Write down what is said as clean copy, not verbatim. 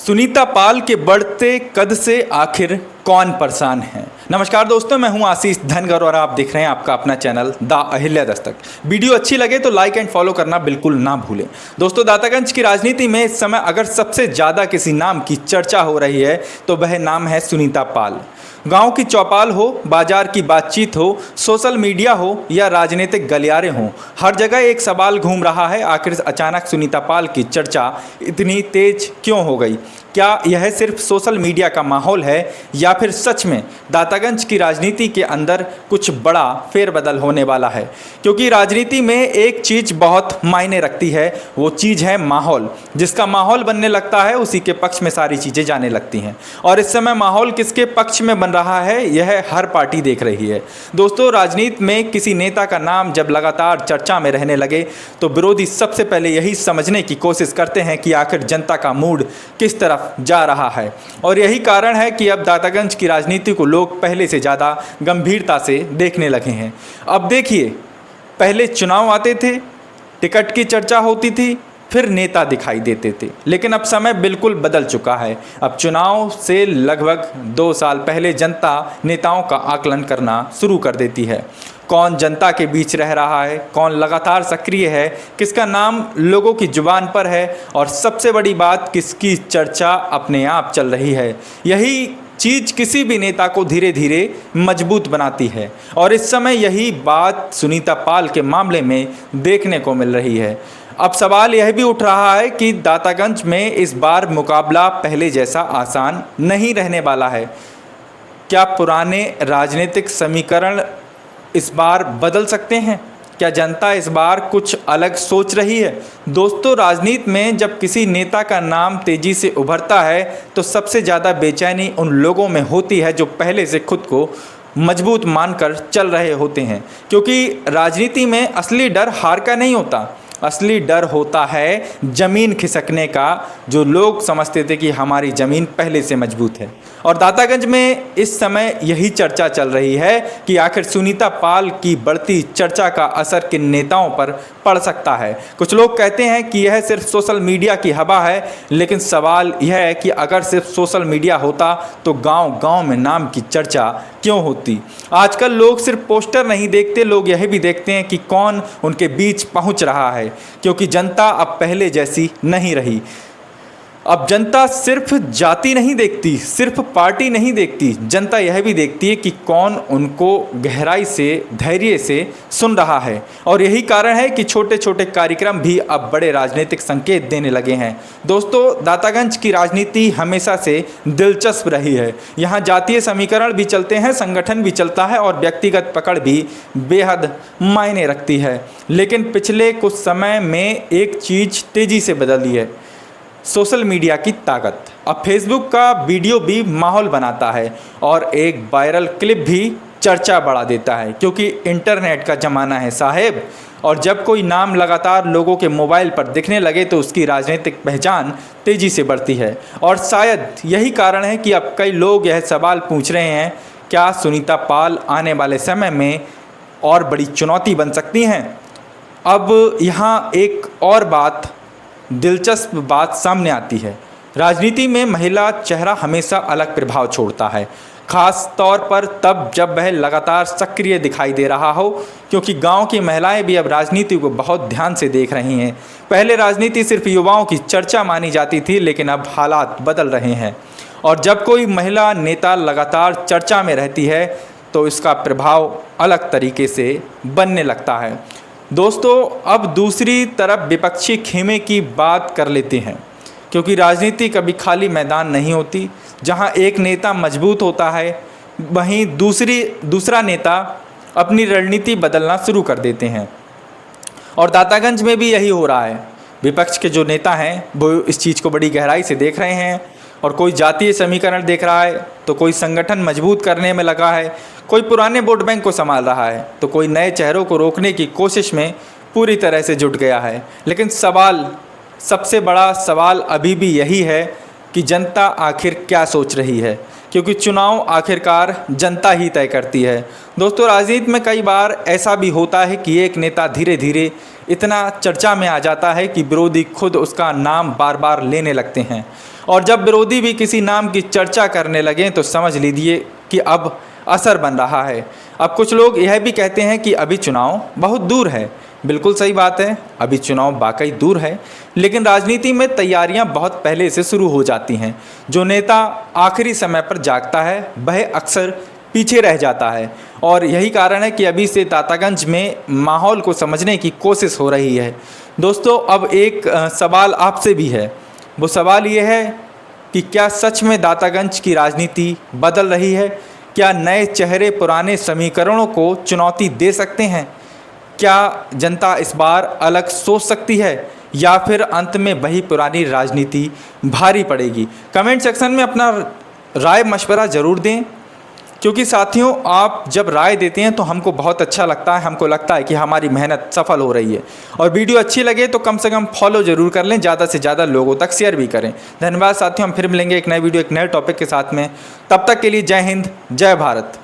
सुनीता पाल के बढ़ते कद से आखिर कौन परेशान है। नमस्कार दोस्तों, मैं हूं आशीष धनगर और आप देख रहे हैं आपका अपना channel the Ahilya Dastak. Video अच्छी लगे तो लाइक एंड फॉलो करना बिल्कुल ना भूलें। दोस्तों, दातागंज की राजनीति में इस समय अगर सबसे ज़्यादा किसी नाम की चर्चा हो रही है तो वह नाम है सुनीता पाल। गांव की चौपाल हो, बाजार की बातचीत हो, सोशल मीडिया हो या राजनीतिक गलियारे हों, हर जगह एक सवाल घूम रहा है, आखिर अचानक सुनीता पाल की चर्चा इतनी तेज क्यों हो गई। क्या यह सिर्फ सोशल मीडिया का माहौल है या फिर सच में दातागंज की राजनीति के अंदर कुछ बड़ा फेरबदल होने वाला है। क्योंकि राजनीति में एक चीज़ बहुत मायने रखती है, वो चीज़ है माहौल। जिसका माहौल बनने लगता है उसी के पक्ष में सारी चीज़ें जाने लगती हैं। और इस समय माहौल किसके पक्ष में बन रहा है यह हर पार्टी देख रही है। दोस्तों, राजनीति में किसी नेता का नाम जब लगातार चर्चा में रहने लगे तो विरोधी सबसे पहले यही समझने की कोशिश करते हैं कि आखिर जनता का मूड किस तरफ जा रहा है। और यही कारण है कि अब दातागंज की राजनीति को लोग पहले से ज़्यादा गंभीरता से देखने लगे हैं। अब देखिए, पहले चुनाव आते थे, टिकट की चर्चा होती थी, फिर नेता दिखाई देते थे, लेकिन अब समय बिल्कुल बदल चुका है। अब चुनाव से लगभग 2 साल पहले जनता नेताओं का आकलन करना शुरू कर देती है। कौन जनता के बीच रह रहा है, कौन लगातार सक्रिय है, किसका नाम लोगों की जुबान पर है और सबसे बड़ी बात, किसकी चर्चा अपने आप चल रही है। यही चीज़ किसी भी नेता को धीरे धीरे मजबूत बनाती है और इस समय यही बात सुनीता पाल के मामले में देखने को मिल रही है। अब सवाल यह भी उठ रहा है कि दातागंज में इस बार मुकाबला पहले जैसा आसान नहीं रहने वाला है। क्या पुराने राजनीतिक समीकरण इस बार बदल सकते हैं? क्या जनता इस बार कुछ अलग सोच रही है? दोस्तों, राजनीति में जब किसी नेता का नाम तेजी से उभरता है तो सबसे ज़्यादा बेचैनी उन लोगों में होती है जो पहले से खुद को मजबूत मानकर चल रहे होते हैं। क्योंकि राजनीति में असली डर हार का नहीं होता, असली डर होता है ज़मीन खिसकने का, जो लोग समझते थे कि हमारी ज़मीन पहले से मजबूत है। और दातागंज में इस समय यही चर्चा चल रही है कि आखिर सुनीता पाल की बढ़ती चर्चा का असर किन नेताओं पर पड़ सकता है। कुछ लोग कहते हैं कि यह सिर्फ सोशल मीडिया की हवा है, लेकिन सवाल यह है कि अगर सिर्फ सोशल मीडिया होता तो गांव-गांव में नाम की चर्चा क्यों होती। आजकल लोग सिर्फ पोस्टर नहीं देखते, लोग यह भी देखते हैं कि कौन उनके बीच पहुंच रहा है। क्योंकि जनता अब पहले जैसी नहीं रही। अब जनता सिर्फ जाति नहीं देखती, सिर्फ पार्टी नहीं देखती, जनता यह भी देखती है कि कौन उनको गहराई से, धैर्य से सुन रहा है। और यही कारण है कि छोटे छोटे कार्यक्रम भी अब बड़े राजनीतिक संकेत देने लगे हैं। दोस्तों, दातागंज की राजनीति हमेशा से दिलचस्प रही है। यहाँ जातीय समीकरण भी चलते हैं, संगठन भी चलता है और व्यक्तिगत पकड़ भी बेहद मायने रखती है। लेकिन पिछले कुछ समय में एक चीज़ तेज़ी से बदली है, सोशल मीडिया की ताकत। अब फेसबुक का वीडियो भी माहौल बनाता है और एक वायरल क्लिप भी चर्चा बढ़ा देता है, क्योंकि इंटरनेट का ज़माना है साहेब। और जब कोई नाम लगातार लोगों के मोबाइल पर दिखने लगे तो उसकी राजनीतिक पहचान तेज़ी से बढ़ती है। और शायद यही कारण है कि अब कई लोग यह सवाल पूछ रहे हैं, क्या सुनीता पाल आने वाले समय में और बड़ी चुनौती बन सकती हैं। अब यहाँ एक और दिलचस्प बात सामने आती है। राजनीति में महिला चेहरा हमेशा अलग प्रभाव छोड़ता है, खास तौर पर तब जब वह लगातार सक्रिय दिखाई दे रहा हो। क्योंकि गांव की महिलाएं भी अब राजनीति को बहुत ध्यान से देख रही हैं। पहले राजनीति सिर्फ युवाओं की चर्चा मानी जाती थी, लेकिन अब हालात बदल रहे हैं और जब कोई महिला नेता लगातार चर्चा में रहती है तो इसका प्रभाव अलग तरीके से बनने लगता है। दोस्तों, अब दूसरी तरफ विपक्षी खेमे की बात कर लेते हैं। क्योंकि राजनीति कभी खाली मैदान नहीं होती। जहां एक नेता मजबूत होता है, वहीं दूसरा नेता अपनी रणनीति बदलना शुरू कर देते हैं। और दातागंज में भी यही हो रहा है। विपक्ष के जो नेता हैं वो इस चीज़ को बड़ी गहराई से देख रहे हैं और कोई जातीय समीकरण देख रहा है तो कोई संगठन मजबूत करने में लगा है, कोई पुराने वोट बैंक को संभाल रहा है तो कोई नए चेहरों को रोकने की कोशिश में पूरी तरह से जुट गया है। लेकिन सबसे बड़ा सवाल अभी भी यही है कि जनता आखिर क्या सोच रही है। क्योंकि चुनाव आखिरकार जनता ही तय करती है। दोस्तों, राजनीति में कई बार ऐसा भी होता है कि एक नेता धीरे धीरे इतना चर्चा में आ जाता है कि विरोधी खुद उसका नाम बार बार लेने लगते हैं। और जब विरोधी भी किसी नाम की चर्चा करने लगें तो समझ लीजिए कि अब असर बन रहा है। अब कुछ लोग यह भी कहते हैं कि अभी चुनाव बहुत दूर है। बिल्कुल सही बात है, अभी चुनाव वाकई दूर है, लेकिन राजनीति में तैयारियां बहुत पहले से शुरू हो जाती हैं। जो नेता आखिरी समय पर जागता है वह अक्सर पीछे रह जाता है, और यही कारण है कि अभी से दातागंज में माहौल को समझने की कोशिश हो रही है। दोस्तों, अब एक सवाल आपसे भी है। वो सवाल ये है कि क्या सच में दातागंज की राजनीति बदल रही है? क्या नए चेहरे पुराने समीकरणों को चुनौती दे सकते हैं? क्या जनता इस बार अलग सोच सकती है, या फिर अंत में वही पुरानी राजनीति भारी पड़ेगी? कमेंट सेक्शन में अपना राय मशवरा ज़रूर दें, क्योंकि साथियों आप जब राय देते हैं तो हमको बहुत अच्छा लगता है। हमको लगता है कि हमारी मेहनत सफल हो रही है। और वीडियो अच्छी लगे तो कम से कम फॉलो ज़रूर कर लें, ज़्यादा से ज़्यादा लोगों तक शेयर भी करें। धन्यवाद साथियों, हम फिर मिलेंगे एक नए वीडियो एक नए टॉपिक के साथ में। तब तक के लिए जय हिंद, जय भारत।